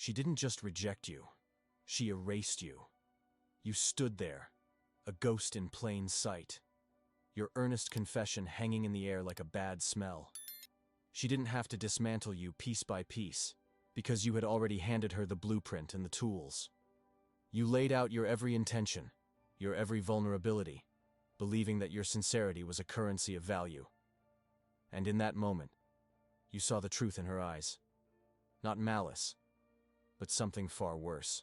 She didn't just reject you. She erased you. You stood there, a ghost in plain sight, your earnest confession hanging in the air like a bad smell. She didn't have to dismantle you piece by piece, because you had already handed her the blueprint and the tools. You laid out your every intention, your every vulnerability, believing that your sincerity was a currency of value. And in that moment, you saw the truth in her eyes. Not malice, but something far worse.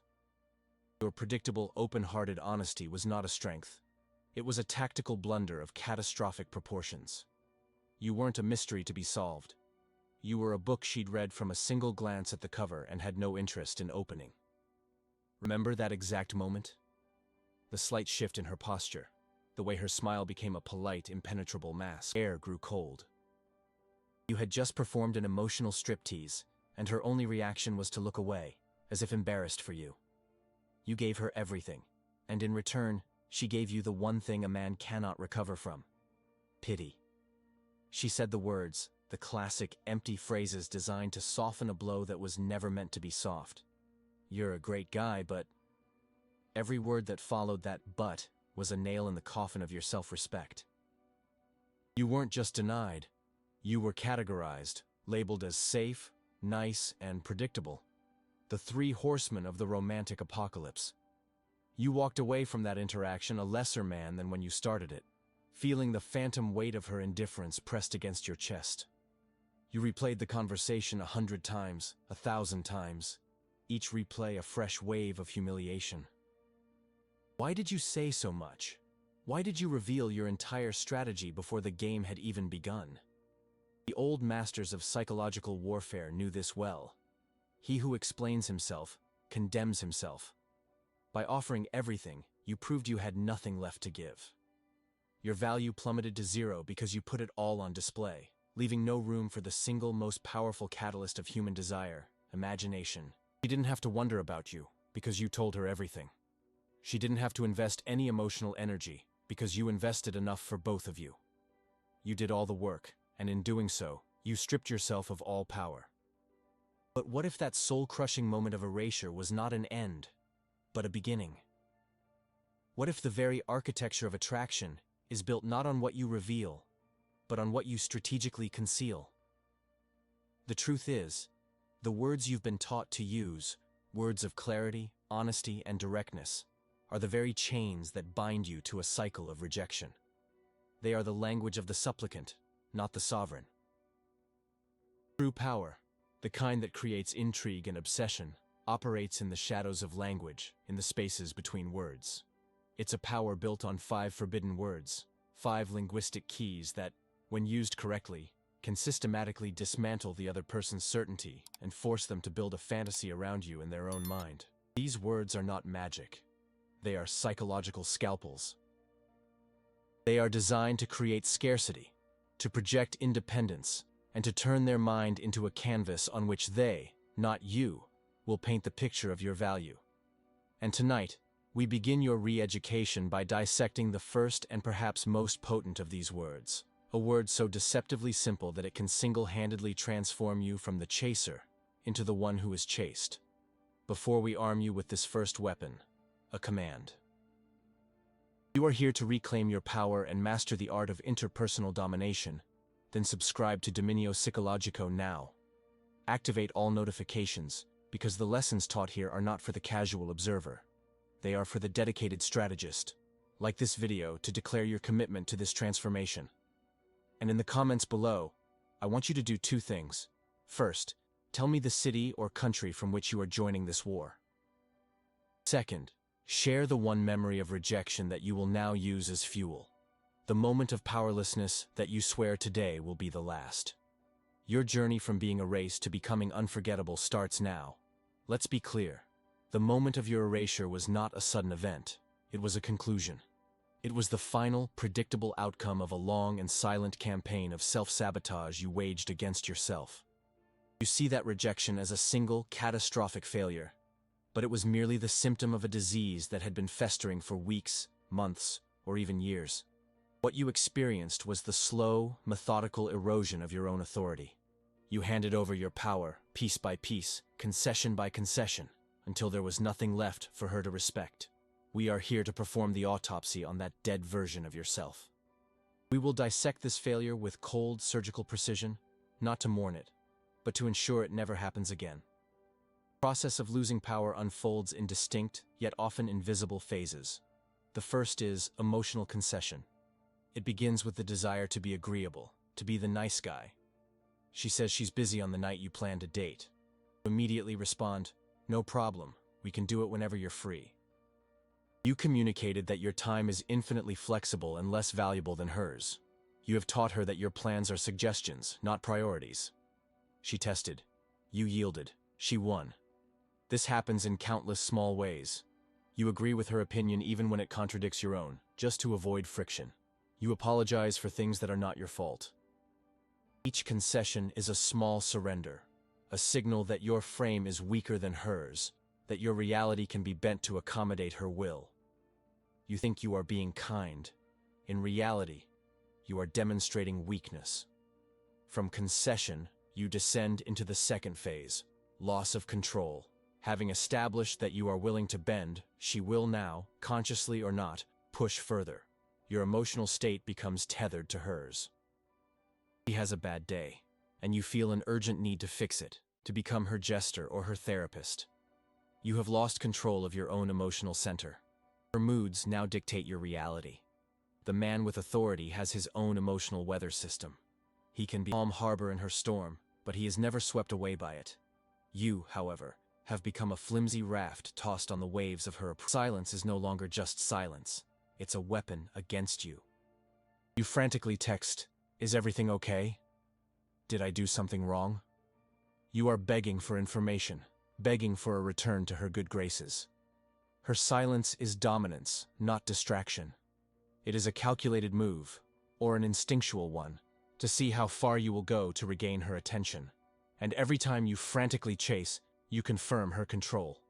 Your predictable, open-hearted honesty was not a strength. It was a tactical blunder of catastrophic proportions. You weren't a mystery to be solved. You were a book she'd read from a single glance at the cover and had no interest in opening. Remember that exact moment? The slight shift in her posture, the way her smile became a polite, impenetrable mask. Air grew cold. You had just performed an emotional striptease, and her only reaction was to look away, as if embarrassed for you. You gave her everything, and in return, she gave you the one thing a man cannot recover from: pity. She said the words, the classic empty phrases designed to soften a blow that was never meant to be soft. "You're a great guy, but..." Every word that followed that "but" was a nail in the coffin of your self-respect. You weren't just denied, you were categorized, labeled as safe, nice, and predictable. The three horsemen of the romantic apocalypse. You walked away from that interaction a lesser man than when you started it, feeling the phantom weight of her indifference pressed against your chest. You replayed the conversation 100 times, 1,000 times, each replay a fresh wave of humiliation. Why did you say so much? Why did you reveal your entire strategy before the game had even begun? The old masters of psychological warfare knew this well. He who explains himself, condemns himself. By offering everything, you proved you had nothing left to give. Your value plummeted to zero because you put it all on display, leaving no room for the single most powerful catalyst of human desire, imagination. She didn't have to wonder about you, because you told her everything. She didn't have to invest any emotional energy, because you invested enough for both of you. You did all the work, and in doing so, you stripped yourself of all power. But what if that soul-crushing moment of erasure was not an end, but a beginning? What if the very architecture of attraction is built not on what you reveal, but on what you strategically conceal? The truth is, the words you've been taught to use, words of clarity, honesty, and directness, are the very chains that bind you to a cycle of rejection. They are the language of the supplicant, not the sovereign. True power, the kind that creates intrigue and obsession, operates in the shadows of language, in the spaces between words. It's a power built on 5 forbidden words, 5 linguistic keys that, when used correctly, can systematically dismantle the other person's certainty and force them to build a fantasy around you in their own mind. These words are not magic. They are psychological scalpels. They are designed to create scarcity, to project independence, and to turn their mind into a canvas on which they, not you, will paint the picture of your value. And tonight, we begin your re-education by dissecting the first and perhaps most potent of these words, a word so deceptively simple that it can single-handedly transform you from the chaser into the one who is chased. Before we arm you with this first weapon, a command. You are here to reclaim your power and master the art of interpersonal domination. Then subscribe to Dominio Psicologico now. Activate all notifications, because the lessons taught here are not for the casual observer. They are for the dedicated strategist. Like this video to declare your commitment to this transformation. And in the comments below, I want you to do 2 things. First, tell me the city or country from which you are joining this war. Second, share the one memory of rejection that you will now use as fuel. The moment of powerlessness that you swear today will be the last. Your journey from being erased to becoming unforgettable starts now. Let's be clear. The moment of your erasure was not a sudden event. It was a conclusion. It was the final, predictable outcome of a long and silent campaign of self-sabotage you waged against yourself. You see that rejection as a single, catastrophic failure, but it was merely the symptom of a disease that had been festering for weeks, months, or even years. What you experienced was the slow, methodical erosion of your own authority. You handed over your power, piece by piece, concession by concession, until there was nothing left for her to respect. We are here to perform the autopsy on that dead version of yourself. We will dissect this failure with cold, surgical precision, not to mourn it, but to ensure it never happens again. The process of losing power unfolds in distinct, yet often invisible phases. The first is emotional concession. It begins with the desire to be agreeable, to be the nice guy. She says she's busy on the night you plan to date. You immediately respond, "No problem, we can do it whenever you're free." You communicated that your time is infinitely flexible and less valuable than hers. You have taught her that your plans are suggestions, not priorities. She tested. You yielded. She won. This happens in countless small ways. You agree with her opinion even when it contradicts your own, just to avoid friction. You apologize for things that are not your fault. Each concession is a small surrender, a signal that your frame is weaker than hers, that your reality can be bent to accommodate her will. You think you are being kind. In reality, you are demonstrating weakness. From concession, you descend into the second phase, loss of control. Having established that you are willing to bend, she will now, consciously or not, push further. Your emotional state becomes tethered to hers. She has a bad day, and you feel an urgent need to fix it, to become her jester or her therapist. You have lost control of your own emotional center. Her moods now dictate your reality. The man with authority has his own emotional weather system. He can be calm harbor in her storm, but he is never swept away by it. You, however, have become a flimsy raft tossed on the waves of her approval. Silence is no longer just silence. It's a weapon against you. You frantically text, "Is everything okay? Did I do something wrong?" You are begging for information, begging for a return to her good graces. Her silence is dominance, not distraction. It is a calculated move, or an instinctual one, to see how far you will go to regain her attention. And every time you frantically chase, you confirm her control.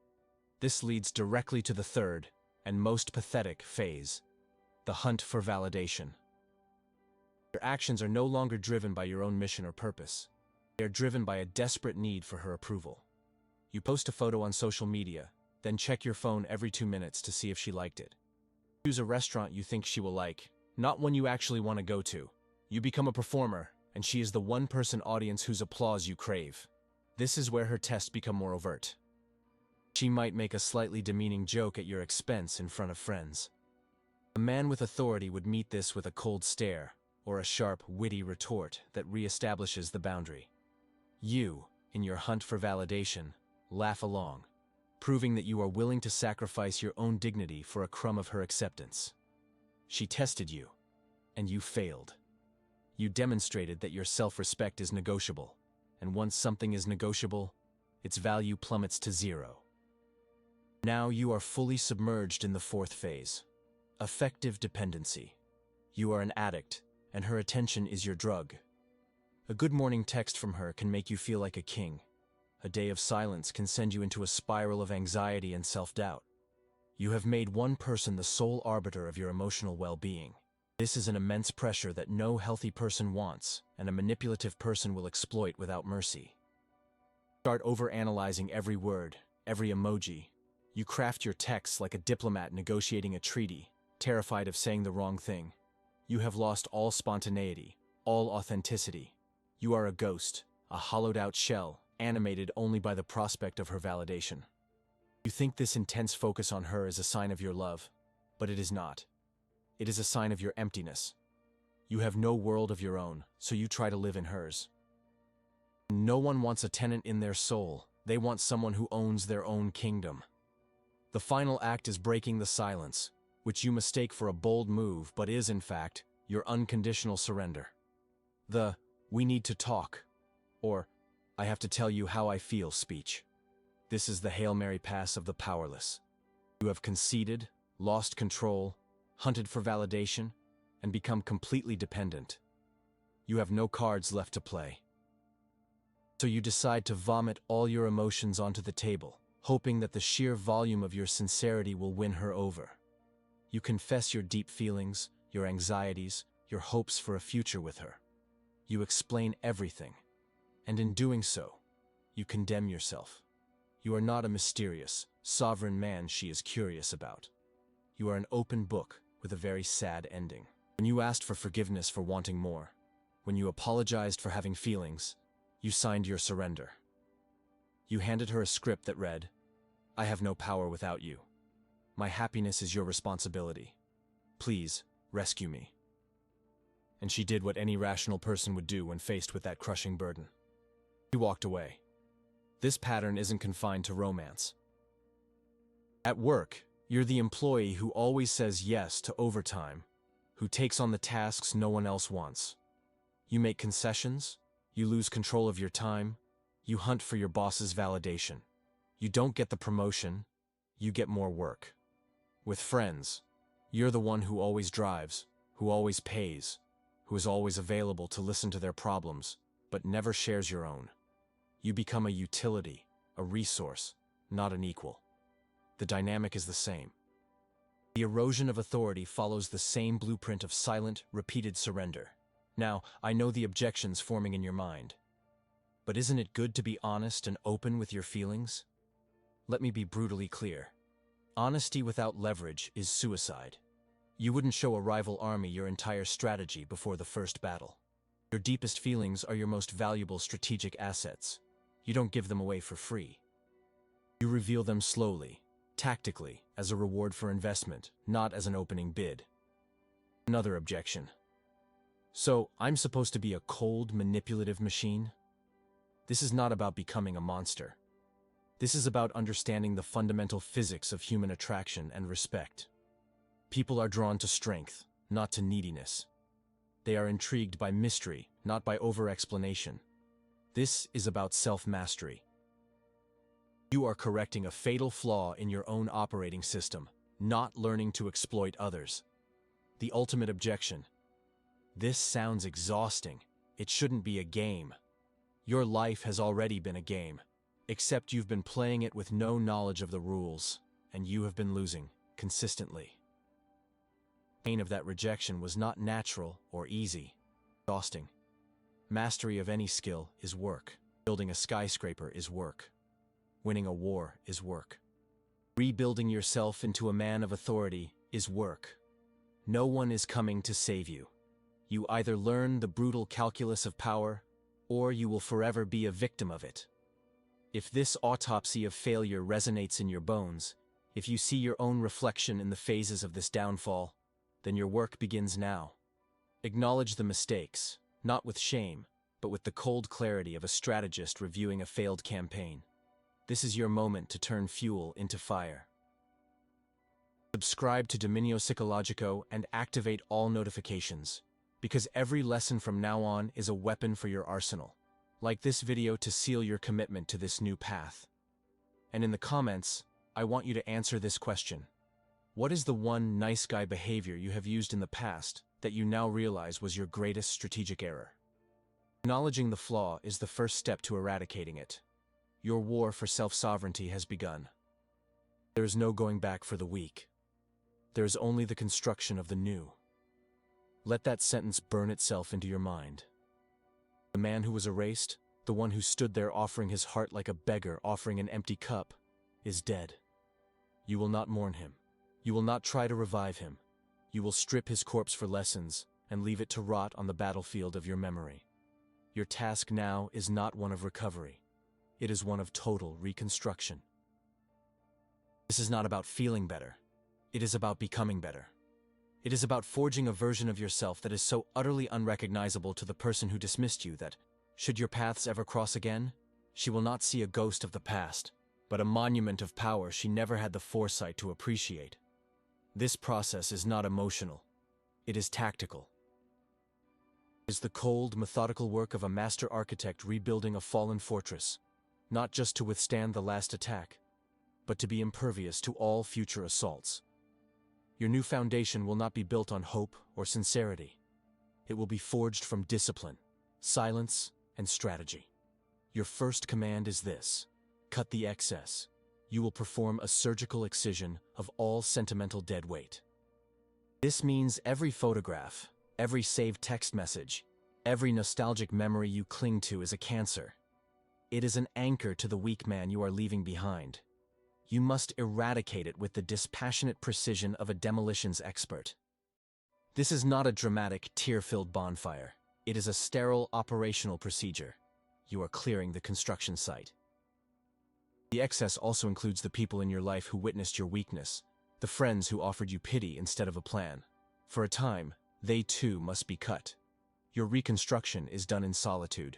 This leads directly to the third, and most pathetic phase, the hunt for validation. Your actions are no longer driven by your own mission or purpose. They are driven by a desperate need for her approval. You post a photo on social media, then check your phone every 2 minutes to see if she liked it. Choose a restaurant you think she will like, not one you actually want to go to. You become a performer, and she is the one-person audience whose applause you crave. This is where her tests become more overt. She might make a slightly demeaning joke at your expense in front of friends. A man with authority would meet this with a cold stare, or a sharp, witty retort that reestablishes the boundary. You, in your hunt for validation, laugh along, proving that you are willing to sacrifice your own dignity for a crumb of her acceptance. She tested you, and you failed. You demonstrated that your self-respect is negotiable, and once something is negotiable, its value plummets to zero. Now you are fully submerged in the fourth phase, affective dependency. You are an addict, and her attention is your drug. A good morning text from her can make you feel like a king. A day of silence can send you into a spiral of anxiety and self-doubt. You have made one person the sole arbiter of your emotional well-being. This is an immense pressure that no healthy person wants, and a manipulative person will exploit without mercy. Start overanalyzing every word, every emoji. You craft your texts like a diplomat negotiating a treaty, terrified of saying the wrong thing. You have lost all spontaneity, all authenticity. You are a ghost, a hollowed-out shell, animated only by the prospect of her validation. You think this intense focus on her is a sign of your love, but it is not. It is a sign of your emptiness. You have no world of your own, so you try to live in hers. No one wants a tenant in their soul. They want someone who owns their own kingdom. The final act is breaking the silence, which you mistake for a bold move but is, in fact, your unconditional surrender. The "we need to talk," or "I have to tell you how I feel" speech. This is the Hail Mary pass of the powerless. You have conceded, lost control, hunted for validation, and become completely dependent. You have no cards left to play. So you decide to vomit all your emotions onto the table, hoping that the sheer volume of your sincerity will win her over. You confess your deep feelings, your anxieties, your hopes for a future with her. You explain everything. And in doing so, you condemn yourself. You are not a mysterious, sovereign man she is curious about. You are an open book with a very sad ending. When you asked for forgiveness for wanting more, when you apologized for having feelings, you signed your surrender. You handed her a script that read, "I have no power without you. My happiness is your responsibility. Please, rescue me." And she did what any rational person would do when faced with that crushing burden. She walked away. This pattern isn't confined to romance. At work, you're the employee who always says yes to overtime, who takes on the tasks no one else wants. You make concessions, you lose control of your time, you hunt for your boss's validation. You don't get the promotion, you get more work. With friends, you're the one who always drives, who always pays, who is always available to listen to their problems, but never shares your own. You become a utility, a resource, not an equal. The dynamic is the same. The erosion of authority follows the same blueprint of silent, repeated surrender. Now, I know the objections forming in your mind. But isn't it good to be honest and open with your feelings? Let me be brutally clear. Honesty without leverage is suicide. You wouldn't show a rival army your entire strategy before the first battle. Your deepest feelings are your most valuable strategic assets. You don't give them away for free. You reveal them slowly, tactically, as a reward for investment, not as an opening bid. Another objection. So, I'm supposed to be a cold, manipulative machine? This is not about becoming a monster. This is about understanding the fundamental physics of human attraction and respect. People are drawn to strength, not to neediness. They are intrigued by mystery, not by over-explanation. This is about self-mastery. You are correcting a fatal flaw in your own operating system, not learning to exploit others. The ultimate objection. This sounds exhausting. It shouldn't be a game. Your life has already been a game, except you've been playing it with no knowledge of the rules, and you have been losing, consistently. The pain of that rejection was not natural or easy. Exhausting. Mastery of any skill is work. Building a skyscraper is work. Winning a war is work. Rebuilding yourself into a man of authority is work. No one is coming to save you. You either learn the brutal calculus of power, or you will forever be a victim of it. If this autopsy of failure resonates in your bones, if you see your own reflection in the phases of this downfall, then your work begins now. Acknowledge the mistakes, not with shame, but with the cold clarity of a strategist reviewing a failed campaign. This is your moment to turn fuel into fire. Subscribe to Dominio Psicologico and activate all notifications, because every lesson from now on is a weapon for your arsenal. Like this video to seal your commitment to this new path. And in the comments, I want you to answer this question. What is the one nice guy behavior you have used in the past that you now realize was your greatest strategic error? Acknowledging the flaw is the first step to eradicating it. Your war for self-sovereignty has begun. There is no going back for the weak. There is only the construction of the new. Let that sentence burn itself into your mind. The man who was erased, the one who stood there offering his heart like a beggar offering an empty cup, is dead. You will not mourn him. You will not try to revive him. You will strip his corpse for lessons and leave it to rot on the battlefield of your memory. Your task now is not one of recovery. It is one of total reconstruction. This is not about feeling better. It is about becoming better. It is about forging a version of yourself that is so utterly unrecognizable to the person who dismissed you that, should your paths ever cross again, she will not see a ghost of the past, but a monument of power she never had the foresight to appreciate. This process is not emotional. It is tactical. It is the cold, methodical work of a master architect rebuilding a fallen fortress, not just to withstand the last attack, but to be impervious to all future assaults. Your new foundation will not be built on hope or sincerity. It will be forged from discipline, silence, and strategy. Your first command is this: cut the excess. You will perform a surgical excision of all sentimental dead weight. This means every photograph, every saved text message, every nostalgic memory you cling to is a cancer, It is an anchor to the weak man you are leaving behind. You must eradicate it with the dispassionate precision of a demolitions expert. This is not a dramatic, tear-filled bonfire. It is a sterile operational procedure. You are clearing the construction site. The excess also includes the people in your life who witnessed your weakness, the friends who offered you pity instead of a plan. For a time, they too must be cut. Your reconstruction is done in solitude.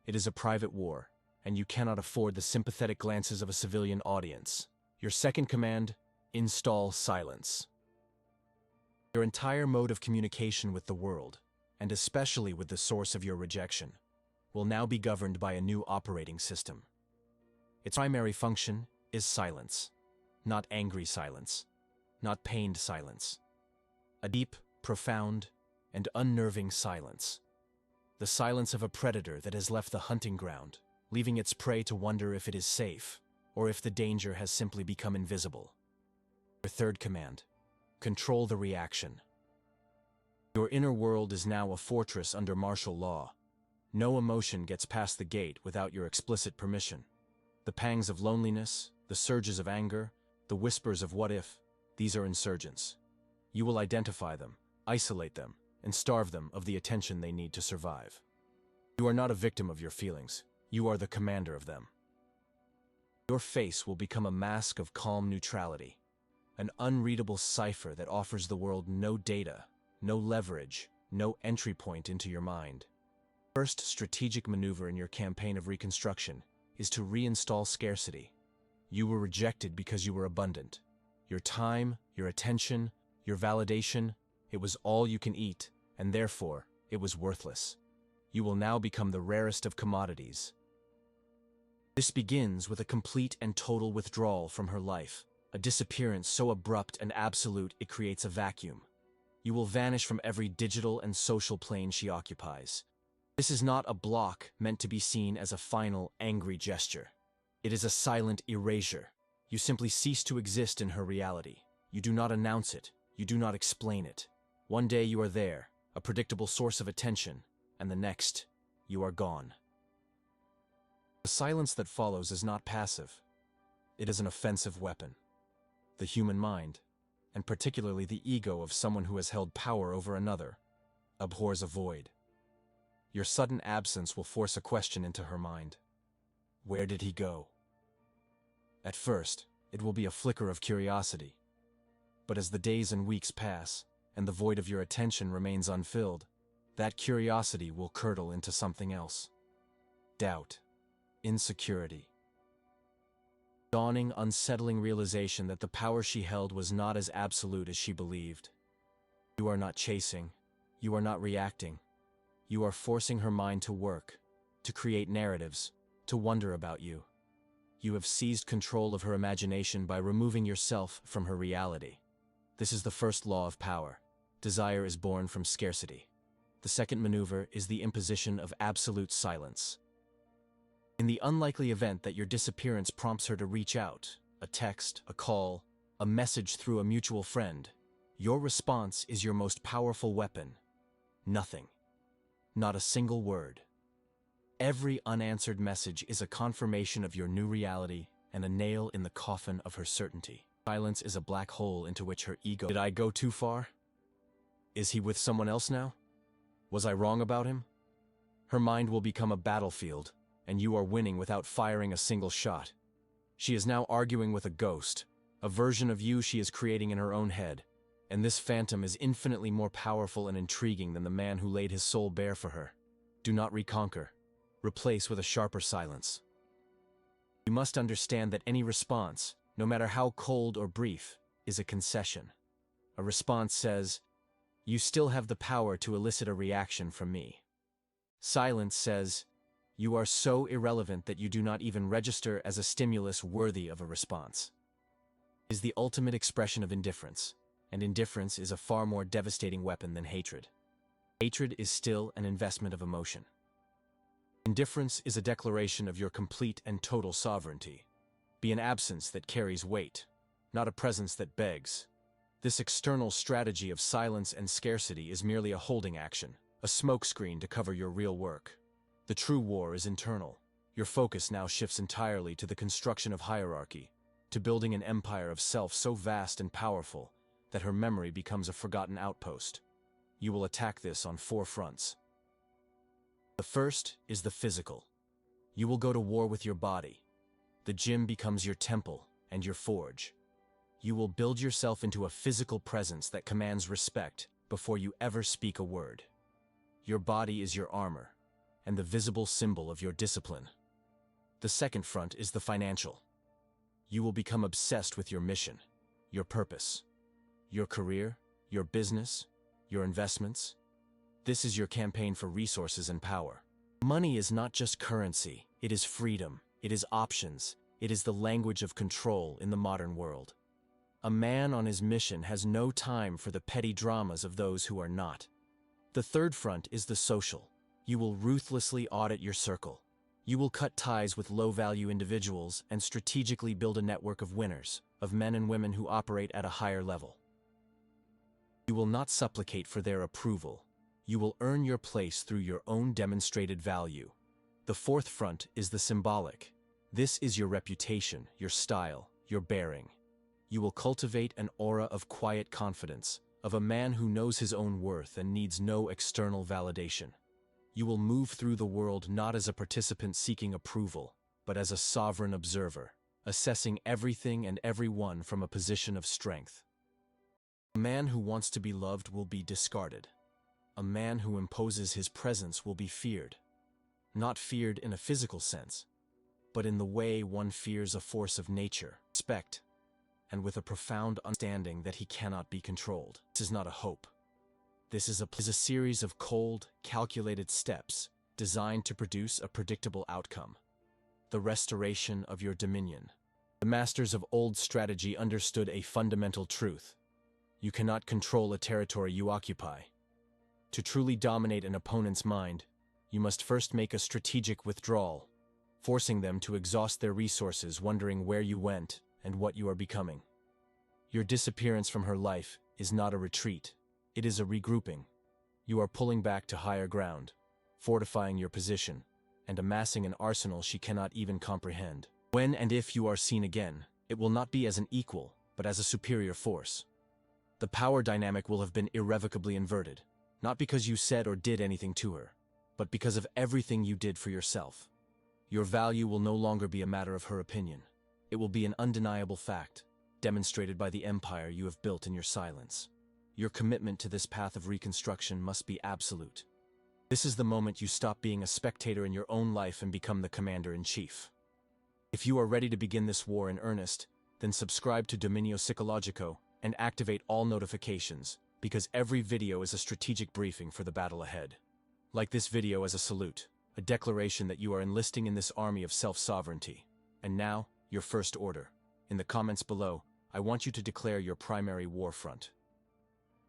It is a private war, and you cannot afford the sympathetic glances of a civilian audience. Your second command: install silence. Your entire mode of communication with the world, and especially with the source of your rejection, will now be governed by a new operating system. Its primary function is silence, not angry silence, not pained silence. A deep, profound, and unnerving silence. The silence of a predator that has left the hunting ground, leaving its prey to wonder if it is safe, or if the danger has simply become invisible. Your third command: control the reaction. Your inner world is now a fortress under martial law. No emotion gets past the gate without your explicit permission. The pangs of loneliness, the surges of anger, the whispers of what if, these are insurgents. You will identify them, isolate them, and starve them of the attention they need to survive. You are not a victim of your feelings. You are the commander of them. Your face will become a mask of calm neutrality, an unreadable cipher that offers the world no data, no leverage, no entry point into your mind. First strategic maneuver in your campaign of reconstruction is to reinstall scarcity. You were rejected because you were abundant. Your time, your attention, your validation, it was all you can eat, and therefore, it was worthless. You will now become the rarest of commodities. This begins with a complete and total withdrawal from her life, a disappearance so abrupt and absolute it creates a vacuum. You will vanish from every digital and social plane she occupies. This is not a block meant to be seen as a final, angry gesture. It is a silent erasure. You simply cease to exist in her reality. You do not announce it. You do not explain it. One day you are there, a predictable source of attention, and the next, you are gone. The silence that follows is not passive. It is an offensive weapon. The human mind, and particularly the ego of someone who has held power over another, abhors a void. Your sudden absence will force a question into her mind. Where did he go? At first, it will be a flicker of curiosity. But as the days and weeks pass, and the void of your attention remains unfilled, that curiosity will curdle into something else. Doubt, insecurity. Dawning, unsettling realization that the power she held was not as absolute as she believed. You are not chasing. You are not reacting. You are forcing her mind to work, to create narratives, to wonder about you. You have seized control of her imagination by removing yourself from her reality. This is the first law of power. Desire is born from scarcity. The second maneuver is the imposition of absolute silence. In the unlikely event that your disappearance prompts her to reach out, a text, a call, a message through a mutual friend, your response is your most powerful weapon. Nothing. Not a single word. Every unanswered message is a confirmation of your new reality and a nail in the coffin of her certainty. Silence is a black hole into which her ego— Did I go too far? Is he with someone else now? Was I wrong about him? Her mind will become a battlefield, and you are winning without firing a single shot. She is now arguing with a ghost, a version of you she is creating in her own head, and this phantom is infinitely more powerful and intriguing than the man who laid his soul bare for her. Do not reconquer. Replace with a sharper silence. You must understand that any response, no matter how cold or brief, is a concession. A response says, "You still have the power to elicit a reaction from me." Silence says, "You are so irrelevant that you do not even register as a stimulus worthy of a response." It is the ultimate expression of indifference, and indifference is a far more devastating weapon than hatred. Hatred is still an investment of emotion. Indifference is a declaration of your complete and total sovereignty. Be an absence that carries weight, not a presence that begs. This external strategy of silence and scarcity is merely a holding action, a smokescreen to cover your real work. The true war is internal. Your focus now shifts entirely to the construction of hierarchy, to building an empire of self so vast and powerful that her memory becomes a forgotten outpost. You will attack this on 4 fronts. The first is the physical. You will go to war with your body. The gym becomes your temple and your forge. You will build yourself into a physical presence that commands respect before you ever speak a word. Your body is your armor, and the visible symbol of your discipline. The second front is the financial. You will become obsessed with your mission, your purpose, your career, your business, your investments. This is your campaign for resources and power. Money is not just currency, it is freedom, it is options, it is the language of control in the modern world. A man on his mission has no time for the petty dramas of those who are not. The third front is the social. You will ruthlessly audit your circle. You will cut ties with low-value individuals and strategically build a network of winners, of men and women who operate at a higher level. You will not supplicate for their approval. You will earn your place through your own demonstrated value. The fourth front is the symbolic. This is your reputation, your style, your bearing. You will cultivate an aura of quiet confidence, of a man who knows his own worth and needs no external validation. You will move through the world not as a participant seeking approval, but as a sovereign observer, assessing everything and everyone from a position of strength. A man who wants to be loved will be discarded. A man who imposes his presence will be feared. Not feared in a physical sense, but in the way one fears a force of nature, respect, and with a profound understanding that he cannot be controlled. This is not a hope. This is a series of cold, calculated steps designed to produce a predictable outcome. The restoration of your dominion. The masters of old strategy understood a fundamental truth. You cannot control a territory you occupy. To truly dominate an opponent's mind, you must first make a strategic withdrawal, forcing them to exhaust their resources wondering where you went and what you are becoming. Your disappearance from her life is not a retreat, it is a regrouping. You are pulling back to higher ground, fortifying your position, and amassing an arsenal she cannot even comprehend. When and if you are seen again, it will not be as an equal, but as a superior force. The power dynamic will have been irrevocably inverted, not because you said or did anything to her, but because of everything you did for yourself. Your value will no longer be a matter of her opinion. It will be an undeniable fact, demonstrated by the empire you have built in your silence. Your commitment to this path of reconstruction must be absolute. This is the moment you stop being a spectator in your own life and become the commander-in-chief. If you are ready to begin this war in earnest, then subscribe to Dominio Psicologico and activate all notifications, because every video is a strategic briefing for the battle ahead. Like this video as a salute, a declaration that you are enlisting in this army of self-sovereignty. And now, your first order. In the comments below, I want you to declare your primary war front.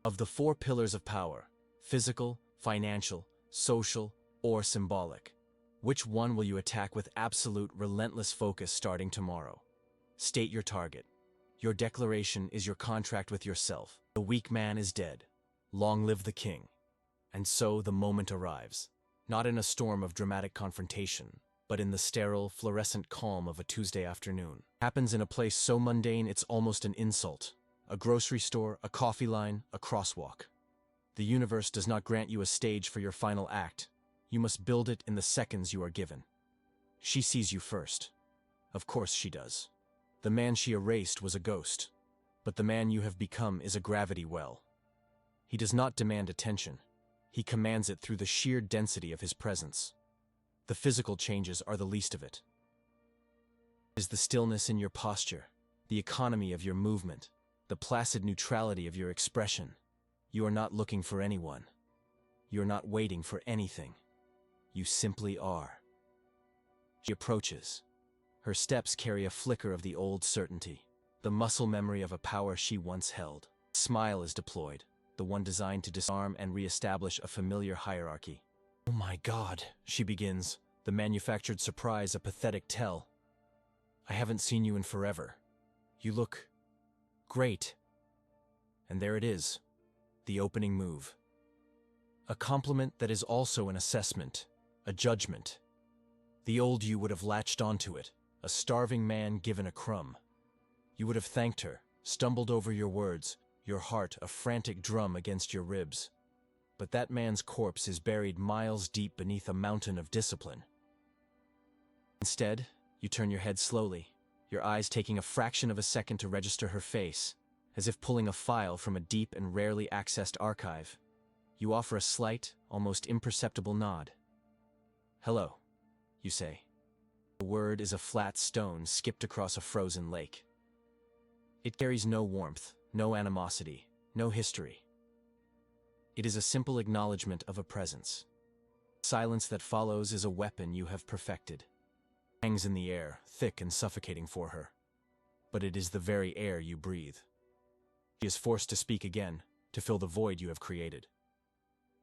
Of the 4 pillars of power, physical, financial, social, or symbolic, which one will you attack with absolute, relentless focus starting tomorrow? State your target. Your declaration is your contract with yourself. The weak man is dead. Long live the king. And so the moment arrives, not in a storm of dramatic confrontation, but in the sterile, fluorescent calm of a Tuesday afternoon. Happens in a place so mundane it's almost an insult. A grocery store, a coffee line, a crosswalk. The universe does not grant you a stage for your final act. You must build it in the seconds you are given. She sees you first. Of course she does. The man she erased was a ghost, but the man you have become is a gravity well. He does not demand attention. He commands it through the sheer density of his presence. The physical changes are the least of it. It is the stillness in your posture, the economy of your movement, the placid neutrality of your expression. You are not looking for anyone. You are not waiting for anything. You simply are. She approaches. Her steps carry a flicker of the old certainty, the muscle memory of a power she once held. A smile is deployed, the one designed to disarm and re-establish a familiar hierarchy. "Oh my God," she begins, the manufactured surprise a pathetic tell. "I haven't seen you in forever. You look great." And there it is, the opening move. A compliment that is also an assessment, a judgment. The old you would have latched onto it, a starving man given a crumb. You would have thanked her, stumbled over your words, your heart a frantic drum against your ribs. But that man's corpse is buried miles deep beneath a mountain of discipline. Instead, you turn your head slowly, your eyes taking a fraction of a second to register her face, as if pulling a file from a deep and rarely accessed archive. You offer a slight, almost imperceptible nod. "Hello," you say. The word is a flat stone skipped across a frozen lake. It carries no warmth, no animosity, no history. It is a simple acknowledgement of a presence. Silence that follows is a weapon you have perfected. It hangs in the air, thick and suffocating for her. But it is the very air you breathe. She is forced to speak again, to fill the void you have created.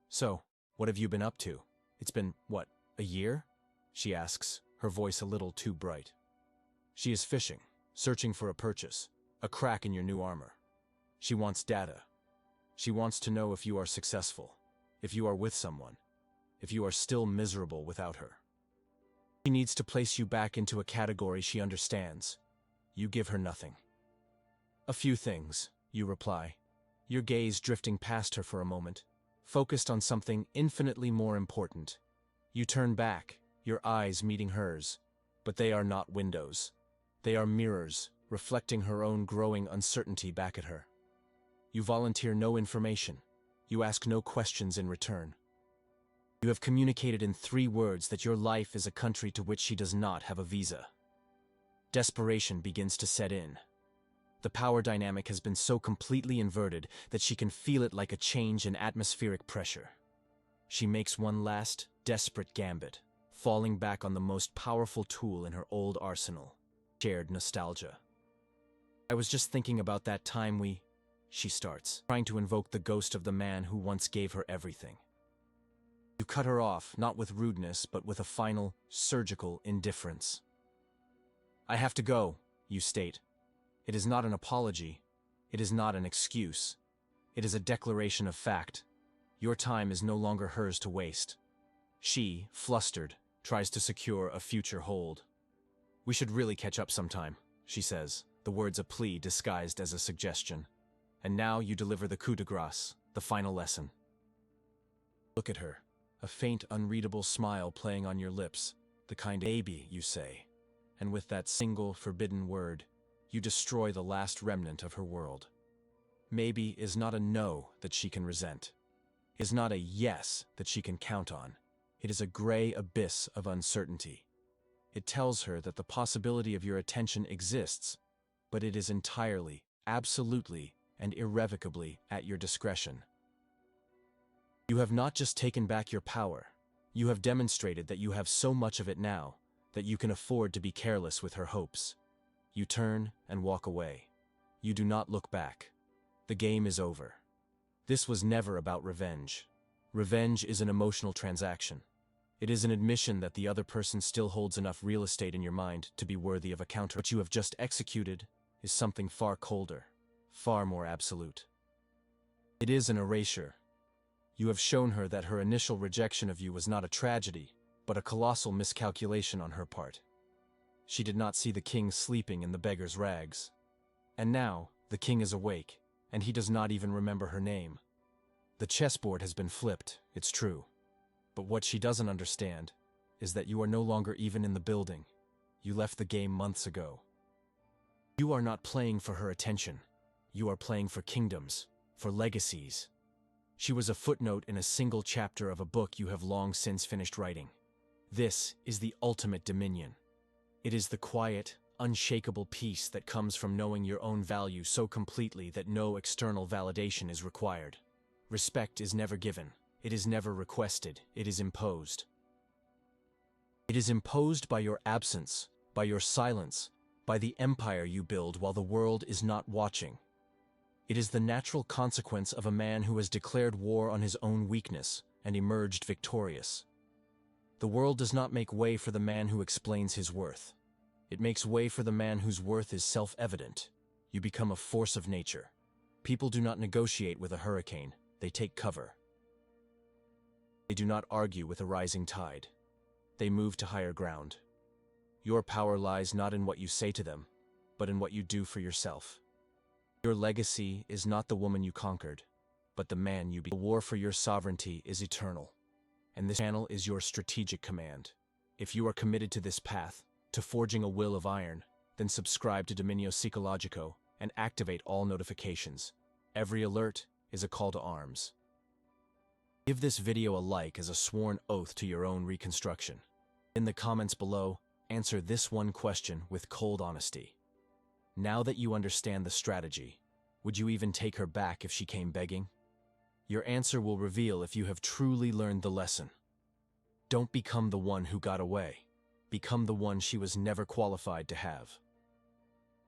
"So, what have you been up to? It's been, what, a year?" she asks, her voice a little too bright. She is fishing, searching for a purchase, a crack in your new armor. She wants data. She wants to know if you are successful, if you are with someone, if you are still miserable without her. She needs to place you back into a category she understands. You give her nothing. "A few things," you reply, your gaze drifting past her for a moment, focused on something infinitely more important. You turn back, your eyes meeting hers, but they are not windows. They are mirrors, reflecting her own growing uncertainty back at her. You volunteer no information. You ask no questions in return. You have communicated in 3 words that your life is a country to which she does not have a visa. Desperation begins to set in. The power dynamic has been so completely inverted that she can feel it like a change in atmospheric pressure. She makes one last, desperate gambit, falling back on the most powerful tool in her old arsenal: shared nostalgia. "I was just thinking about that time she starts, trying to invoke the ghost of the man who once gave her everything. You cut her off, not with rudeness, but with a final, surgical indifference. "I have to go," you state. It is not an apology. It is not an excuse. It is a declaration of fact. Your time is no longer hers to waste. She, flustered, tries to secure a future hold. "We should really catch up sometime," she says, the words a plea disguised as a suggestion. And now you deliver the coup de grace, the final lesson. Look at her, a faint, unreadable smile playing on your lips, the kind of "baby," you say. And with that single, forbidden word, you destroy the last remnant of her world. "Maybe" is not a no that she can resent. It is not a yes that she can count on. It is a gray abyss of uncertainty. It tells her that the possibility of your attention exists, but it is entirely, absolutely, and irrevocably at your discretion. You have not just taken back your power, you have demonstrated that you have so much of it now that you can afford to be careless with her hopes. You turn and walk away. You do not look back. The game is over. This was never about revenge. Revenge is an emotional transaction. It is an admission that the other person still holds enough real estate in your mind to be worthy of a counter. What you have just executed is something far colder, far more absolute. It is an erasure. You have shown her that her initial rejection of you was not a tragedy, but a colossal miscalculation on her part. She did not see the king sleeping in the beggar's rags. And now, the king is awake, and he does not even remember her name. The chessboard has been flipped, it's true. But what she doesn't understand is that you are no longer even in the building. You left the game months ago. You are not playing for her attention. You are playing for kingdoms, for legacies. She was a footnote in a single chapter of a book you have long since finished writing. This is the ultimate dominion. It is the quiet, unshakable peace that comes from knowing your own value so completely that no external validation is required. Respect is never given. It is never requested. It is imposed. It is imposed by your absence, by your silence, by the empire you build while the world is not watching. It is the natural consequence of a man who has declared war on his own weakness and emerged victorious. The world does not make way for the man who explains his worth. It makes way for the man whose worth is self-evident. You become a force of nature. People do not negotiate with a hurricane. They take cover. They do not argue with a rising tide. they move to higher ground. Your power lies not in what you say to them, but in what you do for yourself. Your legacy is not the woman you conquered, but the man you became. The war for your sovereignty is eternal, and this channel is your strategic command. If you are committed to this path, to forging a will of iron, then subscribe to Dominio Psicologico and activate all notifications. Every alert is a call to arms. Give this video a like as a sworn oath to your own reconstruction. In the comments below, answer this one question with cold honesty. Now that you understand the strategy, would you even take her back if she came begging? Your answer will reveal if you have truly learned the lesson. Don't become the one who got away. Become the one she was never qualified to have.